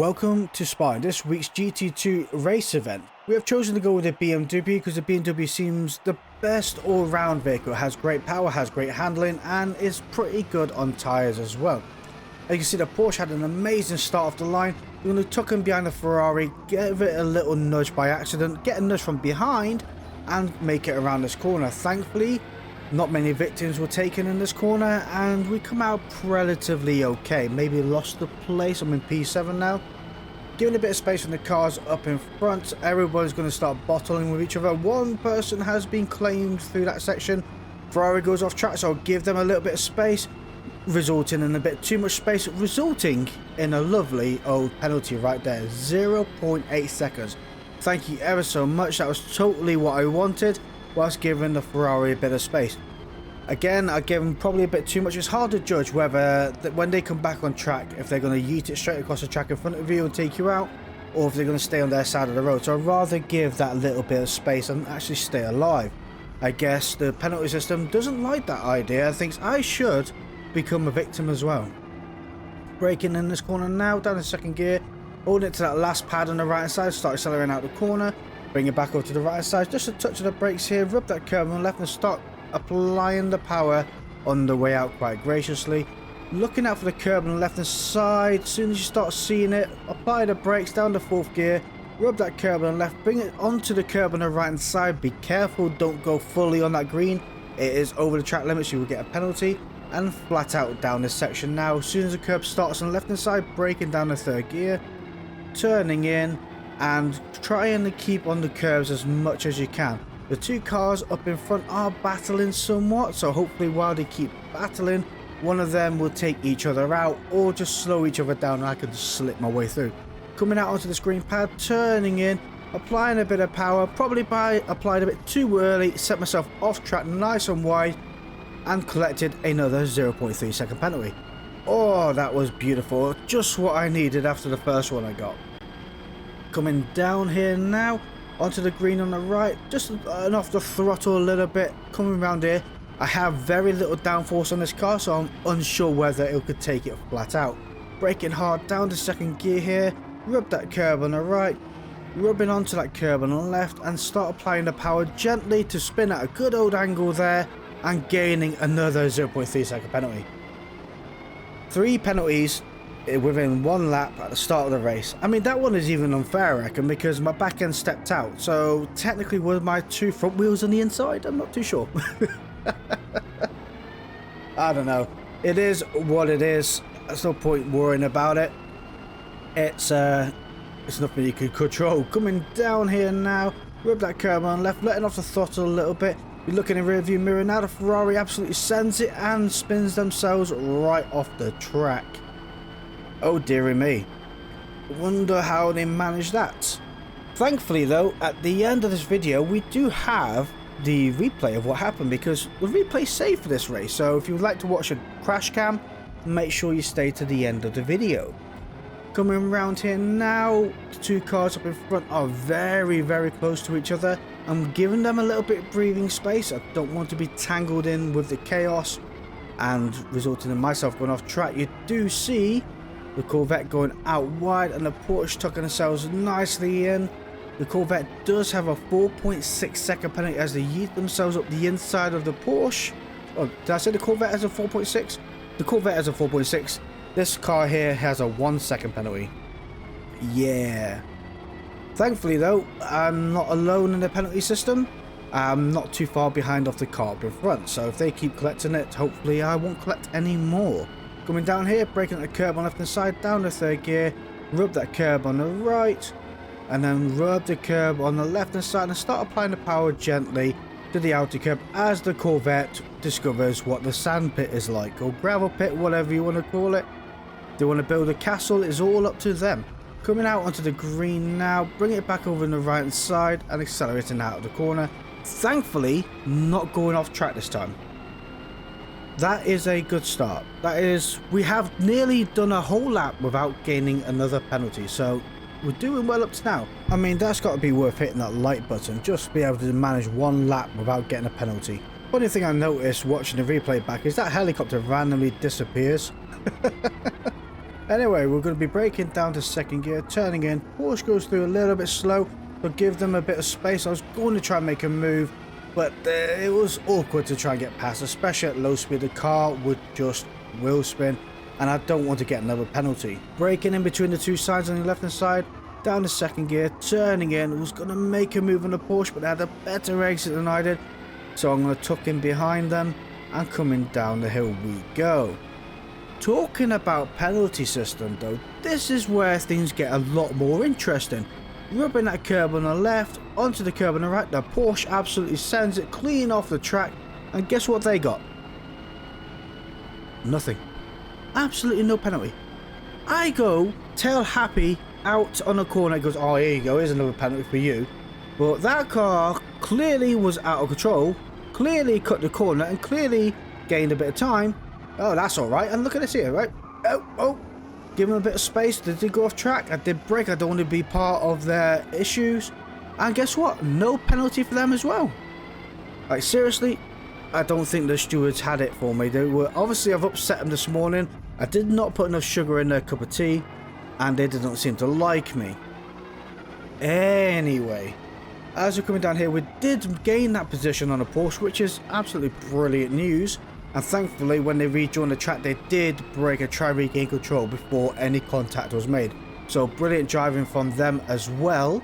Welcome to Spa. In this week's GT2 race event, we have chosen to go with the BMW because the BMW seems the best all-round vehicle. It has great power, has great handling, and is pretty good on tyres as well. As you can see, the Porsche had an amazing start off the line. We're going to tuck in behind the Ferrari, give it a little nudge by accident, get a nudge from behind, and make it around this corner. Thankfully, not many victims were taken in this corner, and we come out relatively okay. Maybe lost the place. I'm in P7 now. Giving a bit of space from the cars up in front. Everybody's going to start bottling with each other. One person has been claimed through that section. Ferrari goes off track, so I'll give them a little bit of space, resulting in a bit too much space, resulting in a lovely old penalty right there. 0.8 seconds. Thank you ever so much. That was totally what I wanted, whilst giving the Ferrari a bit of space. Again, I gave them probably a bit too much. It's hard to judge whether when they come back on track, if they're going to yeet it straight across the track in front of you and take you out, or if they're going to stay on their side of the road. So I'd rather give that little bit of space and actually stay alive. I guess the penalty system doesn't like that idea and thinks I should become a victim as well. Braking in this corner now, down in second gear, holding it to that last pad on the right hand side, start accelerating out the corner, bring it back over to the right hand side, just a touch of the brakes here, rub that curb on the left and start applying the power on the way out quite graciously. Looking out for the curb on the left hand side. As soon as you start seeing it, apply the brakes down to fourth gear, rub that curb on the left, bring it onto the curb on the right hand side. Be careful, don't go fully on that green. It is over the track limit, so you will get a penalty. And flat out down this section now. As soon as the curb starts on the left hand side, braking down the third gear, turning in, and trying to keep on the curves as much as you can. The two cars up in front are battling somewhat, so hopefully while they keep battling, one of them will take each other out or just slow each other down and I can just slip my way through. Coming out onto the screen pad, turning in, applying a bit of power, probably applied a bit too early, set myself off track nice and wide, and collected another 0.3 second penalty. Oh, that was beautiful. Just what I needed after the first one I got. Coming down here now, onto the green on the right, just off the throttle a little bit, coming around here. I have very little downforce on this car, so I'm unsure whether it could take it flat out. Braking hard down to second gear here, rub that curb on the right, rubbing onto that curb on the left, and start applying the power gently to spin at a good old angle there, and gaining another 0.3 second penalty. 3 penalties within one lap at the start of the race. I mean, that one is even unfair, I reckon, because my back end stepped out. So technically, were my 2 front wheels on the inside? I'm not too sure. I don't know. It is what it is. There's no point worrying about it. It's nothing you can control. Coming down here now, rub that curb on left, letting off the throttle a little bit. You're looking in the rear view mirror now. The Ferrari absolutely sends it and spins themselves right off the track. Oh dearie me. Wonder how they managed that. Thankfully though, at the end of this video we do have the replay of what happened, because the replay saved for this race. So if you would like to watch a crash cam, make sure you stay to the end of the video. Coming around here now, the 2 cars up in front are very close to each other. I'm giving them a little bit of breathing space. I don't want to be tangled in with the chaos and resulting in myself going off track. You do see the Corvette going out wide and the Porsche tucking themselves nicely in. The Corvette does have a 4.6 second penalty as they yeet themselves up the inside of the Porsche. Oh, did I say the Corvette has a 4.6? The Corvette has a 4.6. This car here has a 1 second penalty. Yeah. Thankfully though, I'm not alone in the penalty system. I'm not too far behind off the car up in front. So if they keep collecting it, hopefully I won't collect any more. Coming down here, braking at the curb on the left hand side, down the third gear, rub that curb on the right, and then rub the curb on the left hand side and start applying the power gently to the outer curb as the Corvette discovers what the sand pit is like, or gravel pit, whatever you want to call it. If they want to build a castle, it's all up to them. Coming out onto the green now, bring it back over on the right hand side and accelerating out of the corner. Thankfully, not going off track this time. That is a good start. That is, we have nearly done a whole lap without gaining another penalty, so we're doing well up to now. I mean, that's got to be worth hitting that like button, just to be able to manage 1 lap without getting a penalty. Funny thing I noticed watching the replay back is that helicopter randomly disappears. Anyway, we're going to be braking down to second gear, turning in. Porsche goes through a little bit slow, but give them a bit of space. I was going to try and make a move, but it was awkward to try and get past, especially at low speed. The car would just wheel spin, and I don't want to get another penalty. Braking in between the two sides on the left hand side, down to second gear, turning in. Was going to make a move on the Porsche, but they had a better exit than I did, so I'm going to tuck in behind them, and coming down the hill we go. Talking about penalty system though, this is where things get a lot more interesting. Rubbing that curb on the left onto the curb on the right, the Porsche absolutely sends it clean off the track, and guess what they got? Nothing. Absolutely no penalty. I go tail happy out on a corner. It goes, oh, here you go, here's another penalty for you. But that car clearly was out of control, clearly cut the corner, and clearly gained a bit of time. Oh, that's alright. And look at this here, right? Oh. Give them a bit of space. Did they go off track? I did brake. I don't want to be part of their issues. And guess what? No penalty for them as well. Like, seriously, I don't think the stewards had it for me. They were, obviously, I've upset them this morning. I did not put enough sugar in their cup of tea, and they did not seem to like me. Anyway, as we're coming down here, we did gain that position on a Porsche, which is absolutely brilliant news. And thankfully, when they rejoined the track, they did break a try-regain control before any contact was made. So brilliant driving from them as well.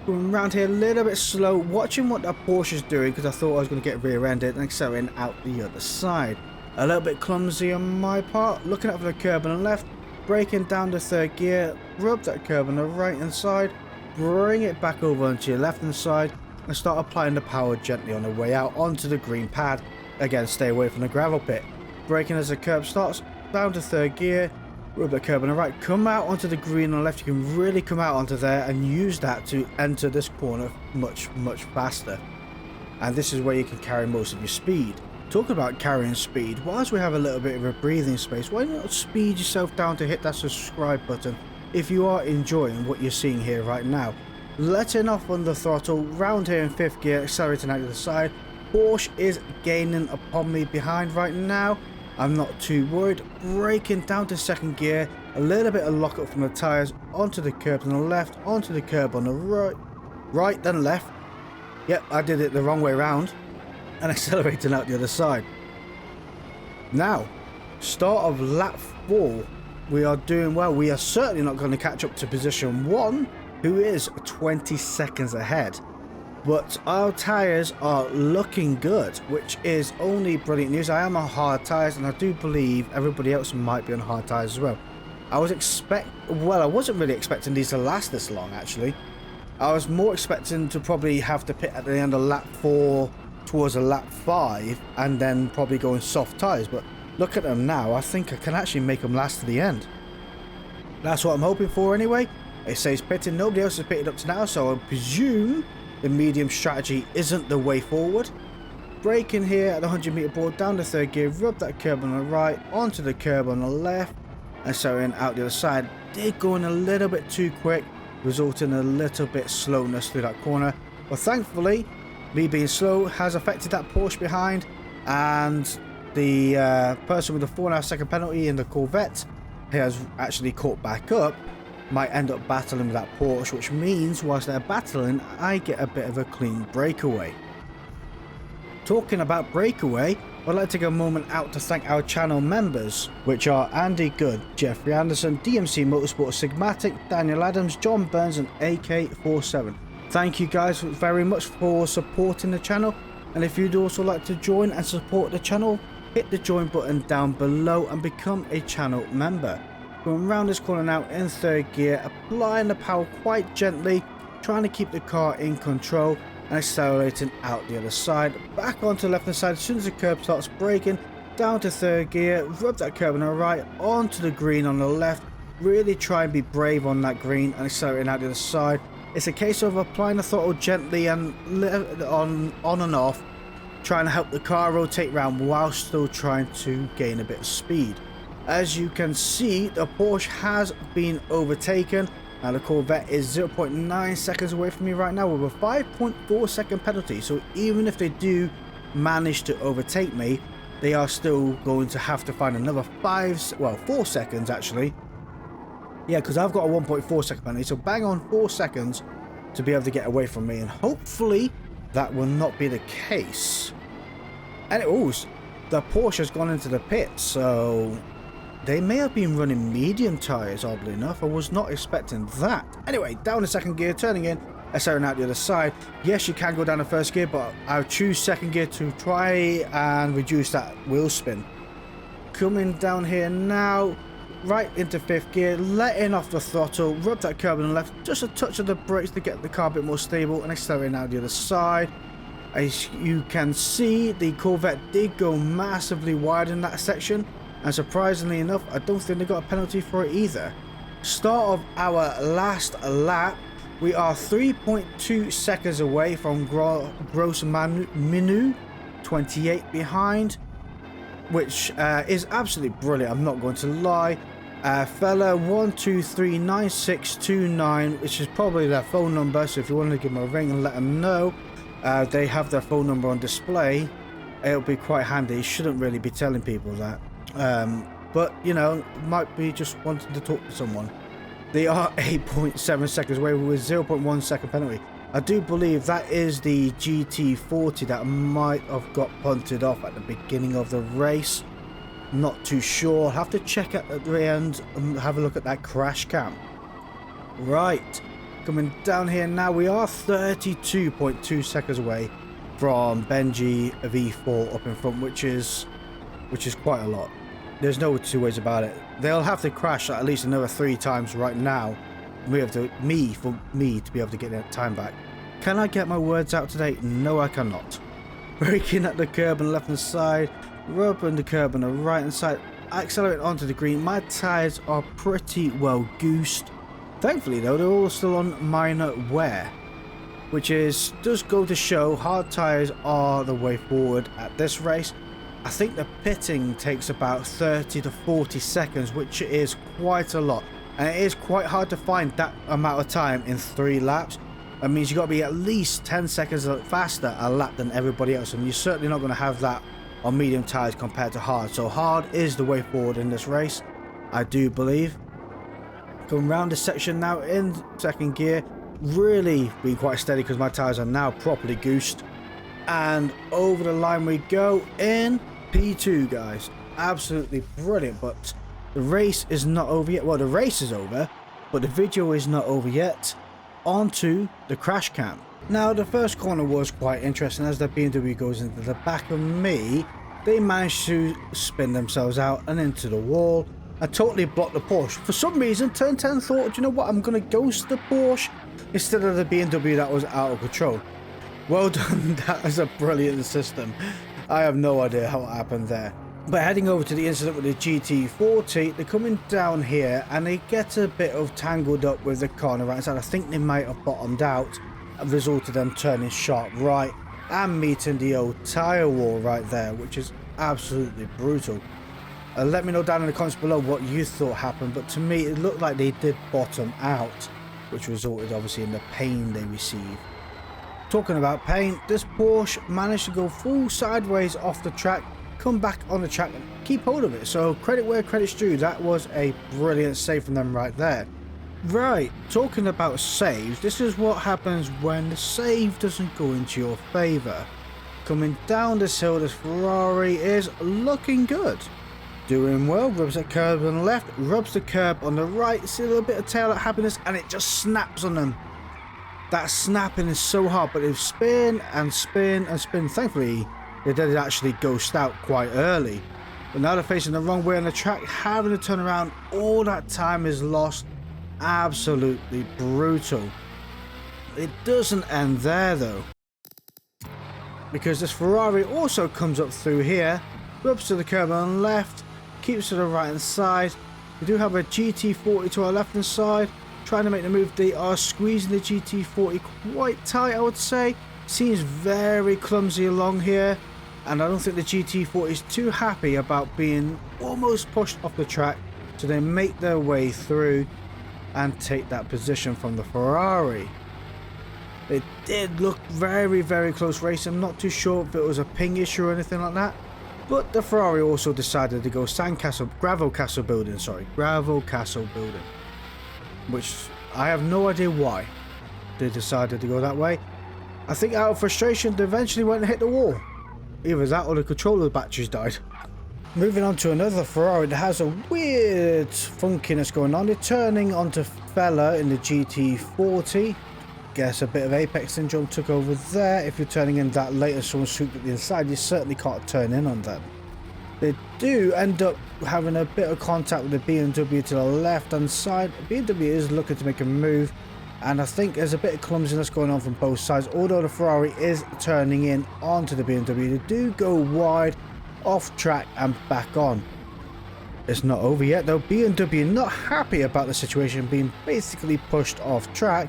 Going around here a little bit slow, watching what that Porsche is doing, because I thought I was going to get rear-ended and accelerating out the other side. A little bit clumsy on my part, looking out for the curb on the left, braking down to third gear, rub that curb on the right-hand side, bring it back over onto your left-hand side, and start applying the power gently on the way out onto the green pad. Again, stay away from the gravel pit. Braking as the curb starts, down to third gear, rub the curb on the right, come out onto the green on the left. You can really come out onto there and use that to enter this corner much faster. And this is where you can carry most of your speed. Talk about carrying speed, whilst we have a little bit of a breathing space, why not speed yourself down to hit that subscribe button if you are enjoying what you're seeing here right now. Letting off on the throttle, round here in fifth gear, accelerating out to the side. Porsche is gaining upon me behind right now. I'm not too worried. Braking down to second gear, a little bit of lock up from the tyres, onto the curb on the left, onto the curb on the right then left. Yep, I did it the wrong way around, and accelerating out the other side. Now, start of lap 4, we are doing well. We are certainly not going to catch up to position 1, who is 20 seconds ahead. But our tyres are looking good, which is only brilliant news. I am on hard tyres, and I do believe everybody else might be on hard tyres as well. I wasn't really expecting these to last this long, actually. I was more expecting to probably have to pit at the end of lap 4 towards a lap 5, and then probably go in soft tyres. But look at them now. I think I can actually make them last to the end. That's what I'm hoping for anyway. It says pitting. Nobody else has pitted up to now, so I presume the medium strategy isn't the way forward. Braking here at the 100-meter board, down to third gear, rub that curb on the right, onto the curb on the left, and so in out the other side. Did go in a little bit too quick, resulting in a little bit slowness through that corner. But thankfully, me being slow has affected that Porsche behind, and the person with the 4.5 second penalty in the Corvette has actually caught back up. Might end up battling with that Porsche, which means whilst they're battling, I get a bit of a clean breakaway. Talking about breakaway, I'd like to take a moment out to thank our channel members, which are Andy Good, Jeffrey Anderson, DMC Motorsport, Sigmatic, Daniel Adams, John Burns, and AK47. Thank you guys very much for supporting the channel, and if you'd also like to join and support the channel, hit the join button down below and become a channel member. Going around this corner now in third gear, applying the power quite gently, trying to keep the car in control, and accelerating out the other side, back onto the left hand side as soon as the curb starts braking, down to third gear, rub that curb on the right, onto the green on the left, really try and be brave on that green and accelerating out the other side. It's a case of applying the throttle gently and on and off, trying to help the car rotate around while still trying to gain a bit of speed. As you can see, the Porsche has been overtaken. Now the Corvette is 0.9 seconds away from me right now with a 5.4 second penalty. So even if they do manage to overtake me, they are still going to have to find another 4 seconds actually Yeah, because I've got a 1.4 second penalty, so bang on 4 seconds to be able to get away from me, and hopefully that will not be the case. And the Porsche has gone into the pit, so they may have been running medium tyres, oddly enough. I was not expecting that. Anyway, down the second gear, turning in, SRing out the other side. Yes, you can go down the first gear, but I'll choose second gear to try and reduce that wheel spin. Coming down here now, right into fifth gear, letting off the throttle, rub that curb on the left, just a touch of the brakes to get the car a bit more stable, and accelerating out the other side. As you can see, the Corvette did go massively wide in that section, and surprisingly enough, I don't think they got a penalty for it either. Start of our last lap, we are 3.2 seconds away from Gross Minu, 28 behind, which is absolutely brilliant, I'm not going to lie. Fella 1239629, which is probably their phone number, so if you want to give them a ring and let them know, they have their phone number on display. It'll be quite handy. You shouldn't really be telling people that, but you know, might be just wanting to talk to someone. They are 8.7 seconds away with 0.1 second penalty. I do believe that is the GT40 that might have got punted off at the beginning of the race. Not too sure. I'll have to check at the end and have a look at that crash cam. Right, coming down here now, we are 32.2 seconds away from Benji V4 up in front, which is quite a lot. There's no two ways about it. They'll have to crash at least another 3 times right now for me to be able to get that time back. Can I get my words out today? No, I cannot. Braking at the curb on the left hand side, rubbing the curb on the right hand side, accelerating onto the green. My tyres are pretty well goosed. Thankfully though, they're all still on minor wear, which does go to show hard tyres are the way forward at this race. I think the pitting takes about 30 to 40 seconds, which is quite a lot. And it is quite hard to find that amount of time in 3 laps. That means you've got to be at least 10 seconds faster a lap than everybody else. And you're certainly not going to have that on medium tyres compared to hard. So hard is the way forward in this race, I do believe. Going round this section now in second gear. Really being quite steady because my tyres are now properly goosed. And over the line we go in P2, guys. Absolutely brilliant, but the race is not over yet. Well, the race is over, but the video is not over yet. Onto the crash cam. Now, the first corner was quite interesting. As the BMW goes into the back of me, they managed to spin themselves out and into the wall and totally block the Porsche. For some reason, Turn 10 thought, you know what, I'm going to ghost the Porsche instead of the BMW that was out of control. Well done, that is a brilliant system. I have no idea how it happened there. But heading over to the incident with the GT40, they're coming down here and they get a bit of tangled up with the car on the right side. I think they might have bottomed out, a result of them turning sharp right and meeting the old tyre wall right there, which is absolutely brutal. Let me know down in the comments below what you thought happened, but to me it looked like they did bottom out, which resulted obviously in the pain they received. Talking about pain, this Porsche managed to go full sideways off the track, come back on the track and keep hold of it. So credit where credit's due. That was a brilliant save from them right there. Right, talking about saves, this is what happens when the save doesn't go into your favour. Coming down this hill, this Ferrari is looking good. Doing well, rubs the curb on the left, rubs the curb on the right, see a little bit of tail at happiness, and it just snaps on them. That snapping is so hard, but they spin and spin and spin. Thankfully, they did actually ghost out quite early. But now they're facing the wrong way on the track, having to turn around. All that time is lost. Absolutely brutal. It doesn't end there though, because this Ferrari also comes up through here, rubs to the curb on the left, keeps to the right hand side. We do have a GT40 to our left hand side, trying to make the move. They are squeezing the GT40 quite tight, I would say. Seems very clumsy along here, and I don't think the GT40 is too happy about being almost pushed off the track, so they make their way through and take that position from the Ferrari. It did look very, very close race. I'm not too sure if it was a ping issue or anything like that, but the Ferrari also decided to go gravel castle building. which I have no idea why they decided to go that way. I think out of frustration they eventually went and hit the wall. Either that or the controller batteries died. Moving on to another Ferrari that has a weird funkiness going on. They're turning onto Fella in the GT40. Guess a bit of Apex syndrome took over there. If you're turning in that late and someone swooped at the inside, you certainly can't turn in on them. They do end up having a bit of contact with the BMW to the left hand side. The BMW is looking to make a move, and I think there's a bit of clumsiness going on from both sides. Although the Ferrari is turning in onto the BMW, they do go wide, off track and back on. It's not over yet though. BMW, not happy about the situation being basically pushed off track,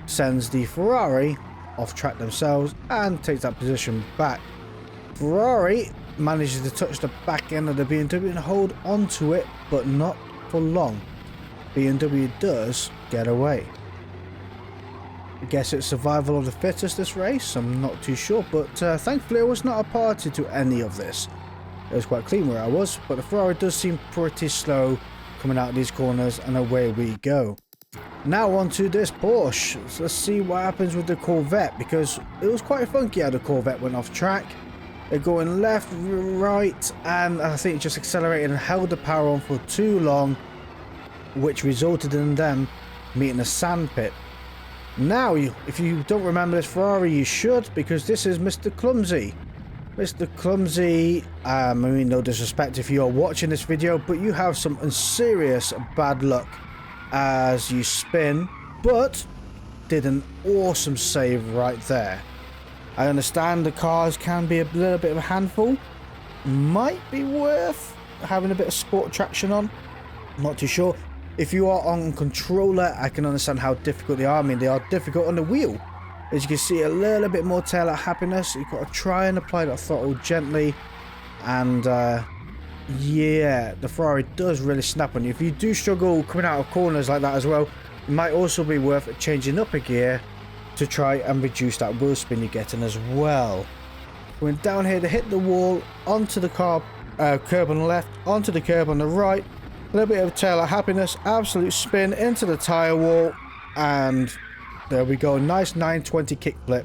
sends the Ferrari off track themselves and takes that position back. Ferrari manages to touch the back end of the BMW and hold onto it, but not for long. BMW does get away. I guess it's survival of the fittest this race, I'm not too sure, but thankfully I was not a party to any of this. It was quite clean where I was, but the Ferrari does seem pretty slow coming out of these corners, and away we go. Now on to this Porsche. So let's see what happens with the Corvette, because it was quite funky how the Corvette went off track. They're going left, right, and I think it just accelerated and held the power on for too long, which resulted in them meeting a sand pit. Now, if you don't remember this Ferrari, you should, because this is Mr. Clumsy. Mr. Clumsy, I mean, no disrespect if you're watching this video, but you have some serious bad luck as you spin, but did an awesome save right there. I understand the cars can be a little bit of a handful. Might be worth having a bit of sport traction on. I'm not too sure. If you are on controller, I can understand how difficult they are. I mean, they are difficult on the wheel. As you can see, a little bit more tail at happiness. You've got to try and apply that throttle gently. And yeah, the Ferrari does really snap on you. If you do struggle coming out of corners like that as well, it might also be worth changing up a gear to try and reduce that wheel spin you're getting as well. Going down here to hit the wall, onto the curb on the left, onto the curb on the right. A little bit of tail at happiness, absolute spin into the tyre wall, and there we go. Nice 920 kickflip,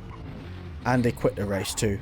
and they quit the race too.